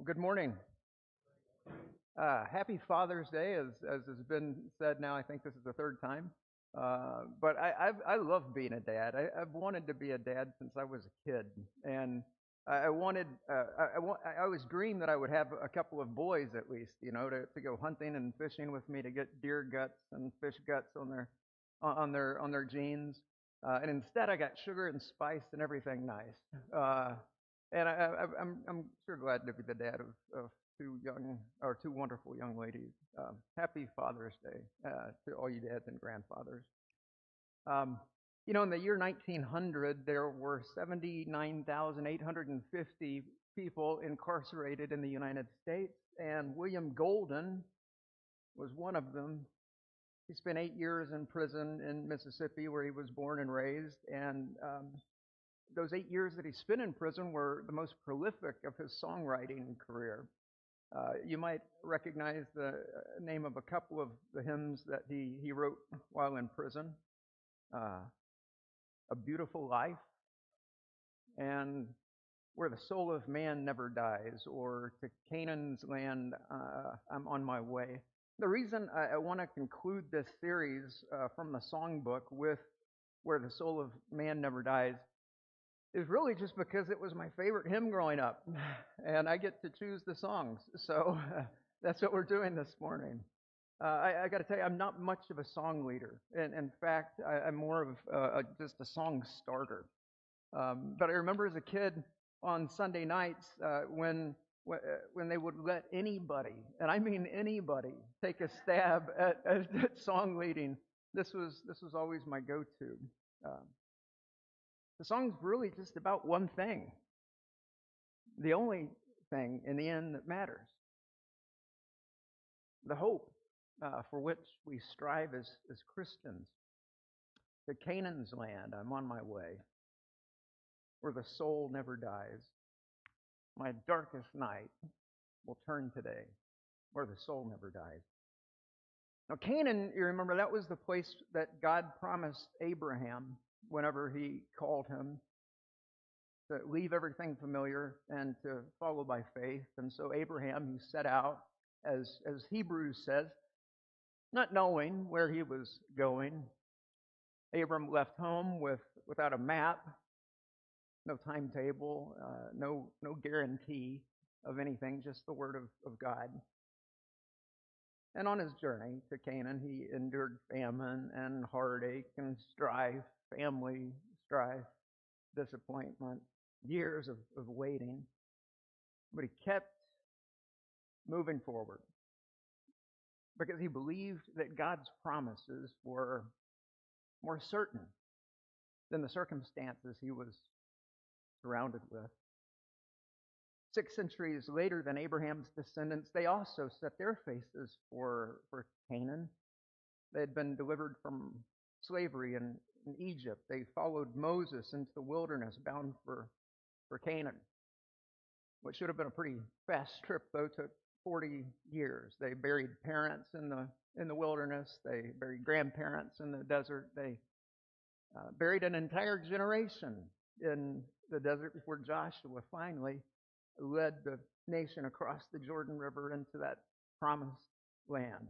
Good morning. Happy Father's Day, as has been said now. I think this is the third time. But I love being a dad. I've wanted to be a dad since I was a kid, and I wanted. I always dreamed that I would have a couple of boys at least, to go hunting and fishing with me to get deer guts and fish guts on their jeans. And instead, I got sugar and spice and everything nice. And I'm sure glad to be the dad of two wonderful young ladies. Happy Father's Day to all you dads and grandfathers. Um, in the year 1900, there were 79,850 people incarcerated in the United States, and William Golden was one of them. He spent 8 years in prison in Mississippi, where he was born and raised, and those 8 years that he spent in prison were the most prolific of his songwriting career. You might recognize the name of a couple of the hymns that he wrote while in prison. Uh, a Beautiful Life, and Where the Soul of Man Never Dies, or To Canaan's Land, I'm on My way. The reason I want to conclude this series from the songbook with Where the Soul of Man Never Dies is really just because it was my favorite hymn growing up, and I get to choose the songs. So that's what we're doing this morning. I got to tell you, I'm not much of a song leader. And in fact, I'm more of just a song starter. But I remember as a kid on Sunday nights when they would let anybody, and I mean anybody, take a stab at song leading. This was always my go-to. Um, the song's really just about one thing, the only thing in the end that matters: the hope for which we strive as Christians. To Canaan's land, I'm on my way, where the soul never dies. My darkest night will turn today, where the soul never dies. Now, Canaan, you remember, that was the place that God promised Abraham whenever he called him to leave everything familiar and to follow by faith. And so Abraham, he set out, as Hebrews says, not knowing where he was going. Abram left home without a map, no timetable, no guarantee of anything, just the word of God. And on his journey to Canaan, he endured famine and heartache and strife, family strife, disappointment, years of waiting. But he kept moving forward because he believed that God's promises were more certain than the circumstances he was surrounded with. 6 centuries later than Abraham's descendants, they also set their faces for Canaan. They had been delivered from slavery in Egypt. They followed Moses into the wilderness, bound for Canaan. What should have been a pretty fast trip, though, took 40 years. They buried parents in the wilderness. They buried grandparents in the desert. They buried an entire generation in the desert before Joshua finally led the nation across the Jordan River into that promised land.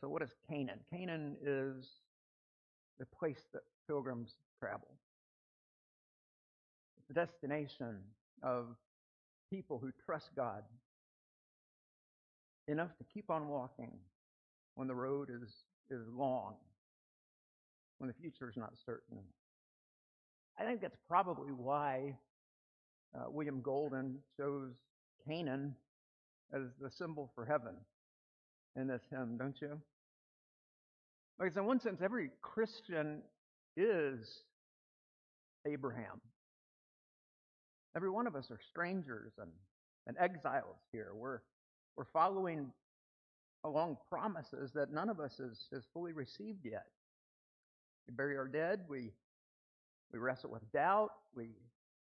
So what is Canaan? Canaan is the place that pilgrims travel. It's a destination of people who trust God enough to keep on walking when the road is long, when the future is not certain. I think that's probably why William Golden chose Canaan as the symbol for heaven in this hymn, don't you? Because in one sense, every Christian is Abraham. Every one of us are strangers and exiles here. We're following along promises that none of us has fully received yet. We bury our dead. We wrestle with doubt. We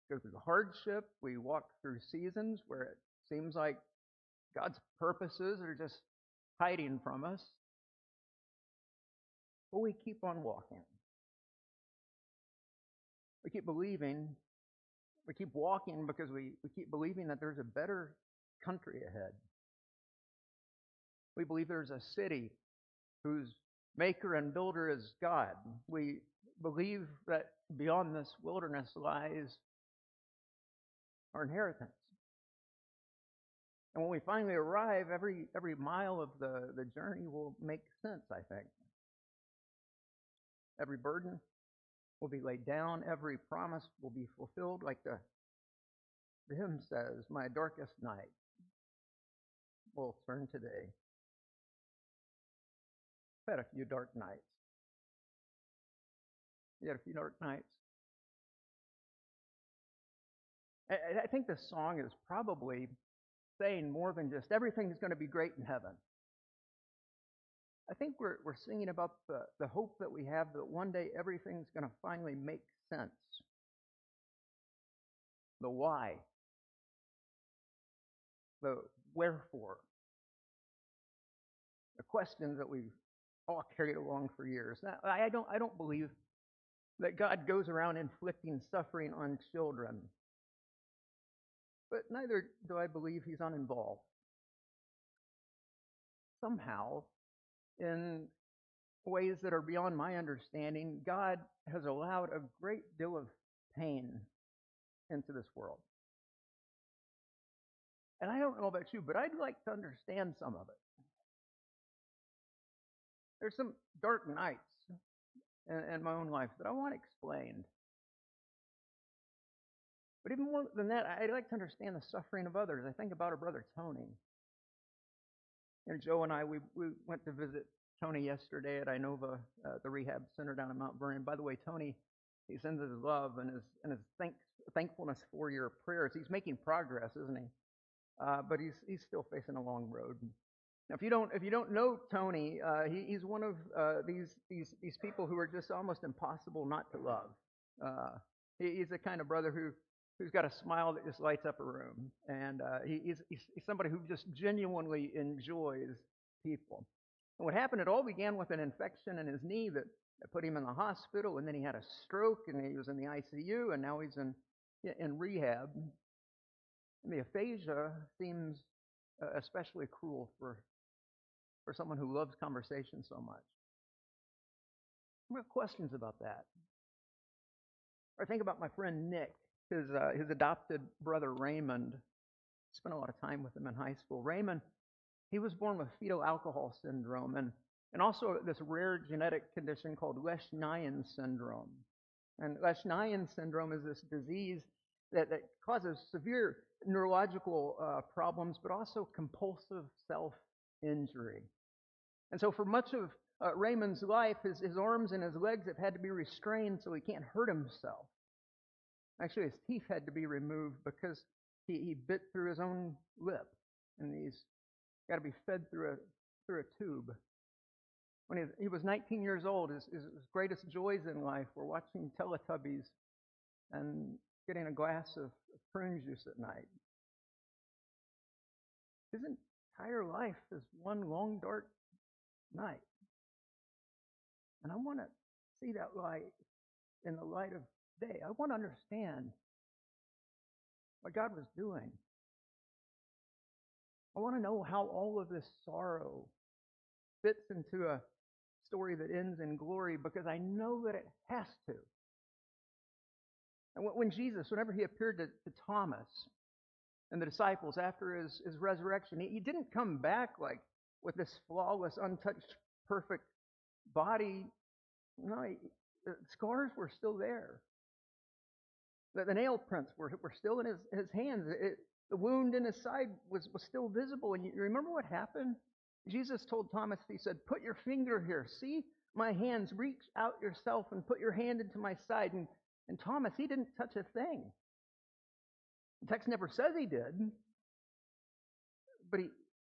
go through the hardship. We walk through seasons where it seems like God's purposes are just hiding from us. But we keep on walking. We keep believing We keep walking because we keep believing that there's a better country ahead. We believe there's a city whose maker and builder is God. We believe that beyond this wilderness lies our inheritance. And when we finally arrive, every mile of the journey will make sense, I think. Every burden will be laid down. Every promise will be fulfilled. Like the hymn says, my darkest night will turn to day. I've had a few dark nights. You had a few dark nights? I think this song is probably saying more than just everything's going to be great in heaven. I think we're singing about the hope that we have that one day everything's going to finally make sense. The why. The wherefore. The questions that we've all carried along for years. Now, I don't believe that God goes around inflicting suffering on children. But neither do I believe he's uninvolved. Somehow, in ways that are beyond my understanding, God has allowed a great deal of pain into this world. And I don't know about you, but I'd like to understand some of it. There's some dark nights in my own life that I want explained. But even more than that, I'd like to understand the suffering of others. I think about our brother Tony. And Joe and I, we went to visit Tony yesterday at Inova, the rehab center down in Mount Vernon. By the way, Tony, he sends his love and his thankfulness for your prayers. He's making progress, isn't he? But he's still facing a long road. Now, if you don't know Tony, he's one of these people who are just almost impossible not to love. He's the kind of brother who's got a smile that just lights up a room, and he's somebody who just genuinely enjoys people. And what happened? It all began with an infection in his knee that put him in the hospital, and then he had a stroke, and he was in the ICU, and now he's in rehab. And the aphasia seems especially cruel for someone who loves conversation so much. I have questions about that. Or I think about my friend Nick, his adopted brother Raymond. Spent a lot of time with him in high school. Raymond, he was born with fetal alcohol syndrome and also this rare genetic condition called Lesch-Nyhan syndrome. And Lesch-Nyhan syndrome is this disease that causes severe neurological problems, but also compulsive self-injury. And so for much of Raymond's life, his arms and his legs have had to be restrained so he can't hurt himself. Actually, his teeth had to be removed because he bit through his own lip, and he's got to be fed through a tube. When he was 19 years old, his greatest joys in life were watching Teletubbies and getting a glass of prune juice at night. His entire life is one long dark night. And I want to see that light in the light of day. I want to understand what God was doing. I want to know how all of this sorrow fits into a story that ends in glory, because I know that it has to. And when Jesus, whenever he appeared to Thomas and the disciples after his resurrection, he didn't come back like with this flawless, untouched, perfect body. No, the scars were still there. The nail prints were still in his hands. The wound in his side was still visible. And you remember what happened? Jesus told Thomas, he said, "Put your finger here. See my hands. Reach out yourself and put your hand into my side." And Thomas, he didn't touch a thing. The text never says he did. But he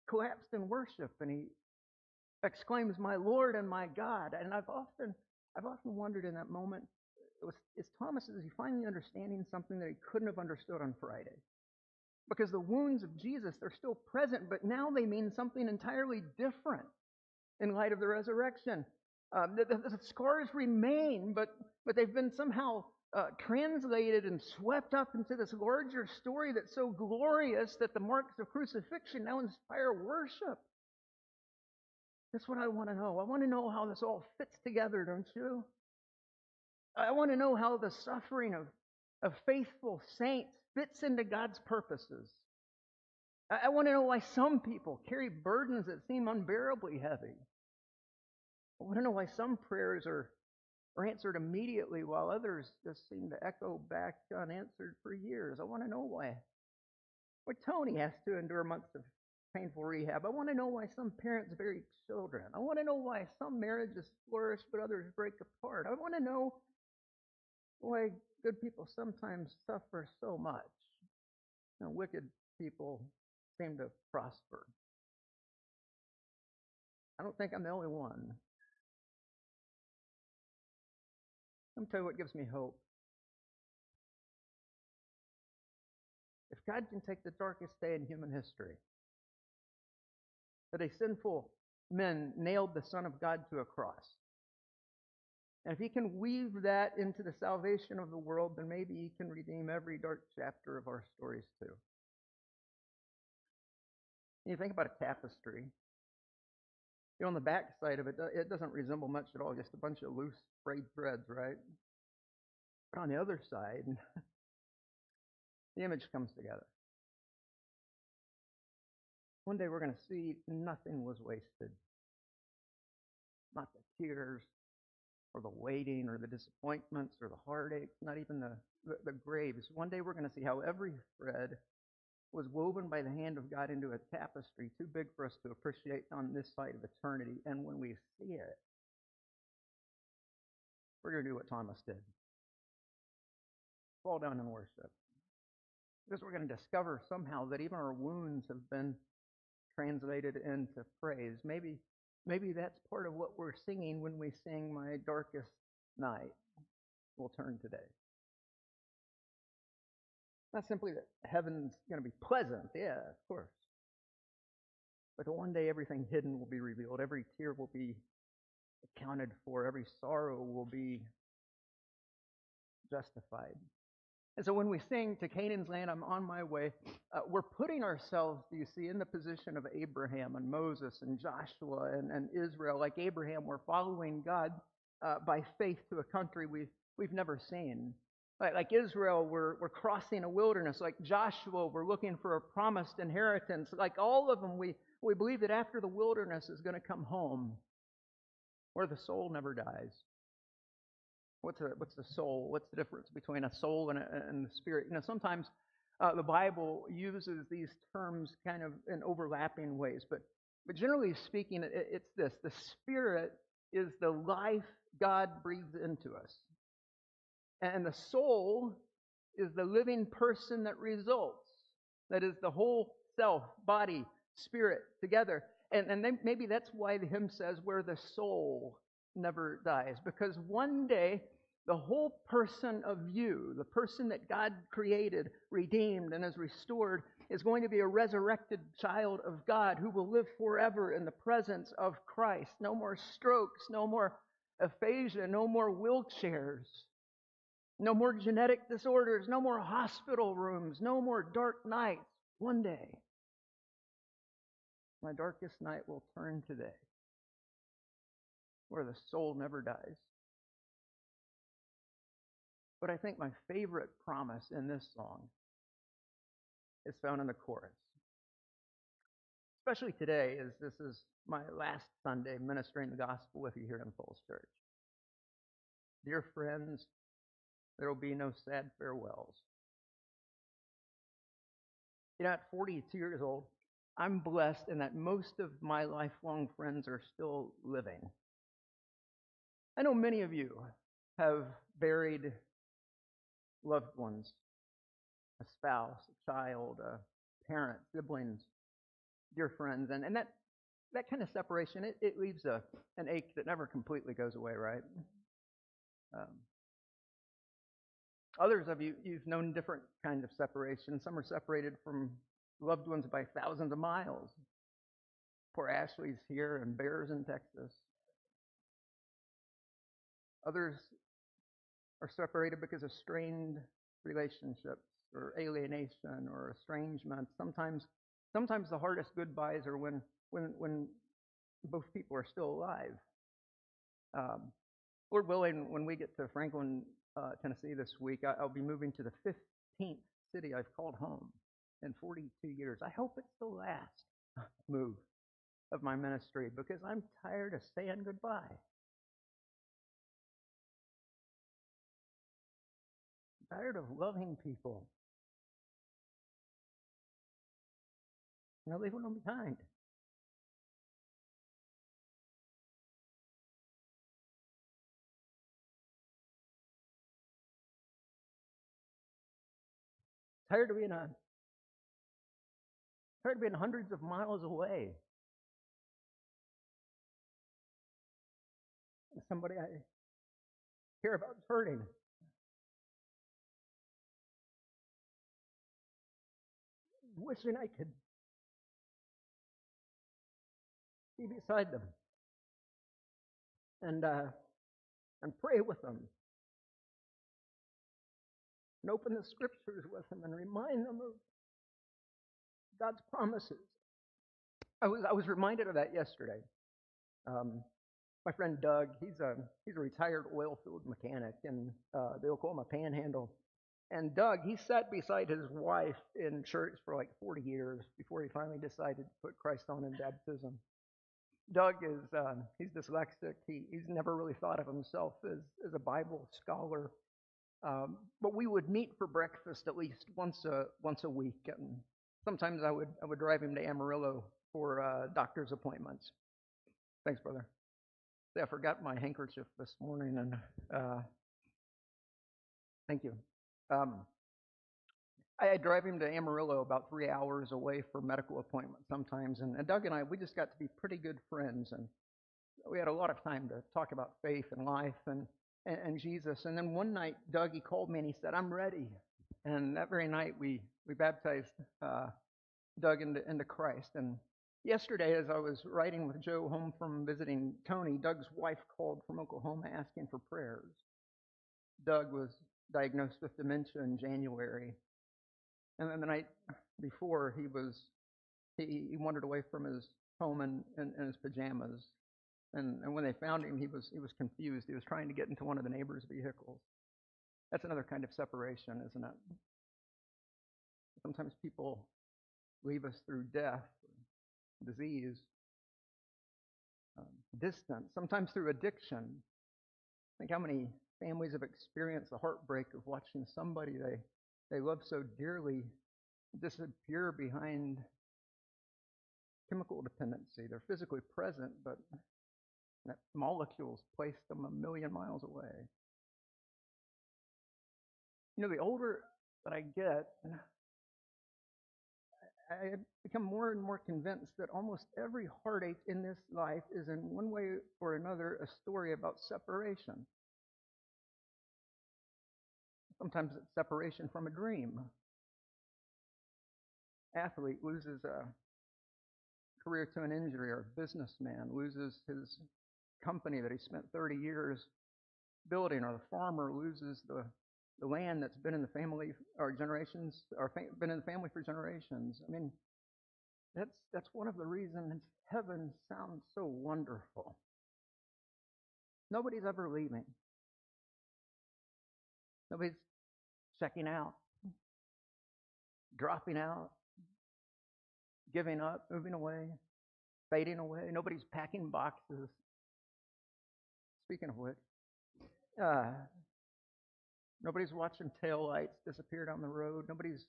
collapsed in worship and he exclaims, "My Lord and my God." And I've often wondered in that moment, is Thomas, is he finally understanding something that he couldn't have understood on Friday? Because the wounds of Jesus, they're still present, but now they mean something entirely different in light of the resurrection. The scars remain, but they've been somehow translated and swept up into this larger story that's so glorious that the marks of crucifixion now inspire worship. That's what I want to know. I want to know how this all fits together, don't you? I want to know how the suffering of faithful saints fits into God's purposes. I want to know why some people carry burdens that seem unbearably heavy. I want to know why some prayers are answered immediately while others just seem to echo back unanswered for years. I want to know why Tony has to endure months of painful rehab. I want to know why some parents bury children. I want to know why some marriages flourish but others break apart. I want to know why good people sometimes suffer so much and wicked people seem to prosper. I don't think I'm the only one. Let me tell you what gives me hope. If God can take the darkest day in human history, that a sinful man nailed the Son of God to a cross, and if he can weave that into the salvation of the world, then maybe he can redeem every dark chapter of our stories too. And you think about a tapestry. On the back side of it, it doesn't resemble much at all, just a bunch of loose frayed threads, right? But on the other side, the image comes together. One day we're going to see nothing was wasted. Not the tears, or the waiting, or the disappointments, or the heartaches, not even the graves. One day we're going to see how every thread was woven by the hand of God into a tapestry too big for us to appreciate on this side of eternity. And when we see it, we're going to do what Thomas did. Fall down and worship. Because we're going to discover somehow that even our wounds have been translated into praise. Maybe that's part of what we're singing when we sing My Darkest Night Will Turn Today. Not simply that heaven's going to be pleasant, yeah, of course. But one day everything hidden will be revealed. Every tear will be accounted for. Every sorrow will be justified. And so when we sing To Canaan's Land, I'm on my way, we're putting ourselves, do you see, in the position of Abraham and Moses and Joshua and Israel. Like Abraham, we're following God by faith to a country we've never seen. Like Israel, we're crossing a wilderness. Like Joshua, we're looking for a promised inheritance. Like all of them, we believe that after the wilderness is going to come home, where the soul never dies. What's the soul? What's the difference between a soul and the spirit? Sometimes the Bible uses these terms kind of in overlapping ways, but generally speaking, it's this: the spirit is the life God breathes into us. And the soul is the living person that results. That is the whole self, body, spirit together. And then maybe that's why the hymn says, where the soul never dies. Because one day, the whole person of you, the person that God created, redeemed, and has restored, is going to be a resurrected child of God who will live forever in the presence of Christ. No more strokes, no more aphasia, no more wheelchairs. No more genetic disorders, no more hospital rooms, no more dark nights. One day, my darkest night will turn today, where the soul never dies. But I think my favorite promise in this song is found in the chorus. Especially today, as this is my last Sunday ministering the gospel with you here in Falls Church. Dear friends, there will be no sad farewells. At 42 years old, I'm blessed in that most of my lifelong friends are still living. I know many of you have buried loved ones, a spouse, a child, a parent, siblings, dear friends, and that kind of separation, it leaves an ache that never completely goes away, right? Others of you've known different kinds of separation. Some are separated from loved ones by thousands of miles. Poor Ashley's here and Bears in Texas. Others or separated because of strained relationships or alienation or estrangement. Sometimes the hardest goodbyes are when both people are still alive. Um, Lord willing, when we get to Franklin, Tennessee this week, I'll be moving to the 15th city I've called home in 42 years. I hope it's the last move of my ministry because I'm tired of saying goodbye. I'm tired of loving people and leaving them behind. Tired of being hundreds of miles away. Somebody I care about is hurting. Wishing I could be beside them and pray with them and open the scriptures with them and remind them of God's promises. I was reminded of that yesterday. Um, my friend Doug, he's a retired oil field mechanic in the Oklahoma Panhandle. And Doug, he sat beside his wife in church for like 40 years before he finally decided to put Christ on in baptism. Doug is he's dyslexic. He's never really thought of himself as a Bible scholar. But we would meet for breakfast at least once a week, and sometimes I would drive him to Amarillo for doctor's appointments. Thanks, brother. See, I forgot my handkerchief this morning, and thank you. Um, I drive him to Amarillo about 3 hours away for medical appointments sometimes, and Doug and I, we just got to be pretty good friends, and we had a lot of time to talk about faith and life and Jesus. And then one night, Doug, he called me and he said, "I'm ready." And that very night, we baptized Doug into Christ. And yesterday, as I was riding with Joe home from visiting Tony, Doug's wife called from Oklahoma asking for prayers. Doug was diagnosed with dementia in January. And then the night before, he wandered away from his home in his pajamas. And when they found him, he was confused. He was trying to get into one of the neighbors' vehicles. That's another kind of separation, isn't it? Sometimes people leave us through death, disease, distance, sometimes through addiction. Think how many families have experienced the heartbreak of watching somebody they love so dearly disappear behind chemical dependency. They're physically present, but that molecules place them a million miles away. You know, the older that I get, I become more and more convinced that almost every heartache in this life is in one way or another a story about separation. Sometimes it's separation from a dream. Athlete loses a career to an injury, or a businessman loses his company that he spent 30 years building, or the farmer loses the land that's been in the family or generations, or been in the family for generations. I mean, that's one of the reasons heaven sounds so wonderful. Nobody's ever leaving. Nobody's checking out, dropping out, giving up, moving away, fading away. Nobody's packing boxes. Speaking of which, uh, nobody's watching taillights disappear down the road. Nobody's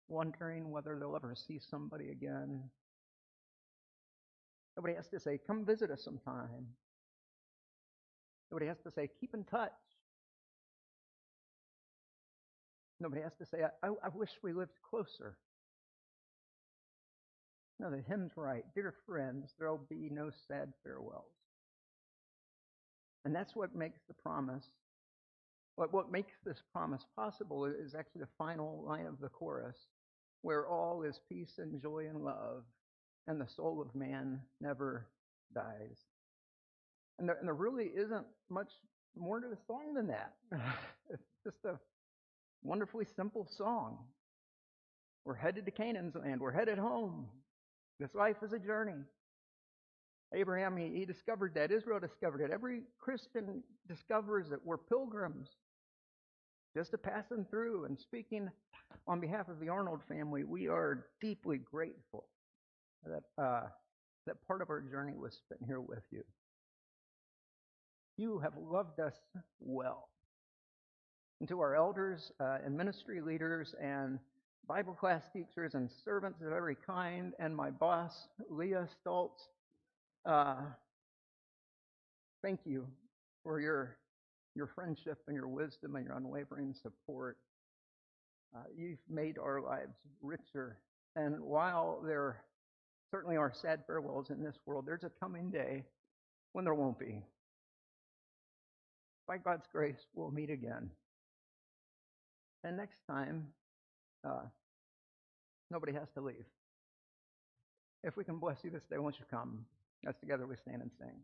wondering whether they'll ever see somebody again. Nobody has to say, "Come visit us sometime." Nobody has to say, "Keep in touch." Nobody has to say, I wish we lived closer." No, the hymn's right. Dear friends, there'll be no sad farewells. And that's what makes the promise. What makes this promise possible is actually the final line of the chorus, where all is peace and joy and love, and the soul of man never dies. And there really isn't much more to the song than that. It's just a wonderfully simple song. We're headed to Canaan's land. We're headed home. This life is a journey. Abraham, he discovered that. Israel discovered it. Every Christian discovers that we're pilgrims, just a passing through. And speaking on behalf of the Arnold family, we are deeply grateful that that part of our journey was spent here with you. You have loved us well. And to our elders and ministry leaders and Bible class teachers and servants of every kind, and my boss, Leah Stoltz, thank you for your friendship and your wisdom and your unwavering support. You've made our lives richer. And while there certainly are sad farewells in this world, there's a coming day when there won't be. By God's grace, we'll meet again. And next time, nobody has to leave. If we can bless you this day, won't you come? As together we stand and sing.